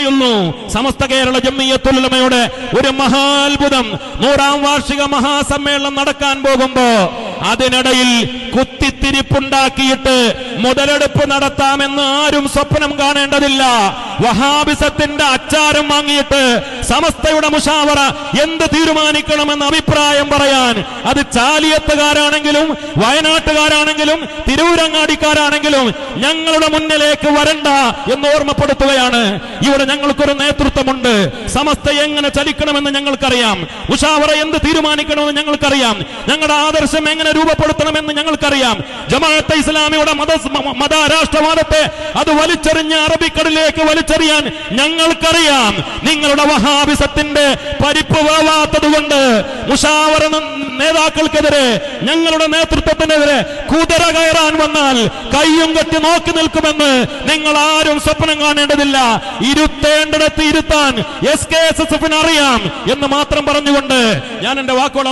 തീരുമാനിക്കുന്നു. സമസ്ത കേരള ജംഇയ്യത്തുൽ ഉലമയുടെ ഒരു മഹാത്ഭുതം 100ാം വാർഷിക മഹാസമ്മേളനം നടക്കാൻ പോകുമ്പോ അതിനിടയിൽ കുത്തിത്തിരിപ്പുണ്ടാക്കിയിട്ട് മുതലെടുപ്പ് നടത്താമെന്ന് ആരും സ്വപ്നം കാണേണ്ടതില്ല. വഹാബിസത്തിന്റെ അച്ചാരം വാങ്ങിയിട്ട് സമസ്തയുടെ മുശാവറ എന്ത് തീരുമാനിക്കണമെന്ന് അഭിപ്രായം പറയാൻ അത് ചാലിയത്തുകാരാണെങ്കിലും വയനാട്ടുകാരാണെങ്കിലും തിരൂരങ്ങാടിക്കാരാണെങ്കിലും ഞങ്ങളുടെ മുന്നിലേക്ക് വരണ്ട എന്ന് ഓർമ്മപ്പെടുത്തുകയാണ്. ഇവിടെ ഞങ്ങൾക്കൊരു നേതൃത്വമുണ്ട്. സമസ്ത എങ്ങനെ ചലിക്കണമെന്ന് ഞങ്ങൾക്കറിയാം. മുശാവറ എന്ത് തീരുമാനിക്കണമെന്ന് ഞങ്ങൾക്കറിയാം. ഞങ്ങളുടെ ആദർശം എങ്ങനെ രൂപപ്പെടുത്തണമെന്ന് ഞങ്ങൾക്കറിയാം. ജമാഅത്തെ ഇസ്ലാമിയുടെ മതരാഷ്ട്രവാദത്തെ അത് വലിച്ചെറിഞ്ഞ് അറബിക്കടലിലേക്ക് വലിച്ചെറിയാൻ ഞങ്ങൾക്കറിയാം. നിങ്ങളുടെ വഹാബിസത്തിന്റെ പരിപ്പ് വേവാത്തത് കൊണ്ട് മുശാവറ നേതാക്കൾക്കെതിരെ ഞങ്ങളുടെ നേതൃത്വത്തിനെതിരെ കുതിര കയറാൻ വന്നാൽ കയ്യും കെട്ടി നോക്കി നിൽക്കുമെന്ന് നിങ്ങൾ ആരും സ്വപ്നം കാണേണ്ടതില്ല. ഇരുത്തേണ്ടിടത്ത് ഇരുത്താൻ SKSSF അറിയാം എന്ന് മാത്രം പറഞ്ഞുകൊണ്ട് ഞാൻ എന്റെ വാക്കുകൾ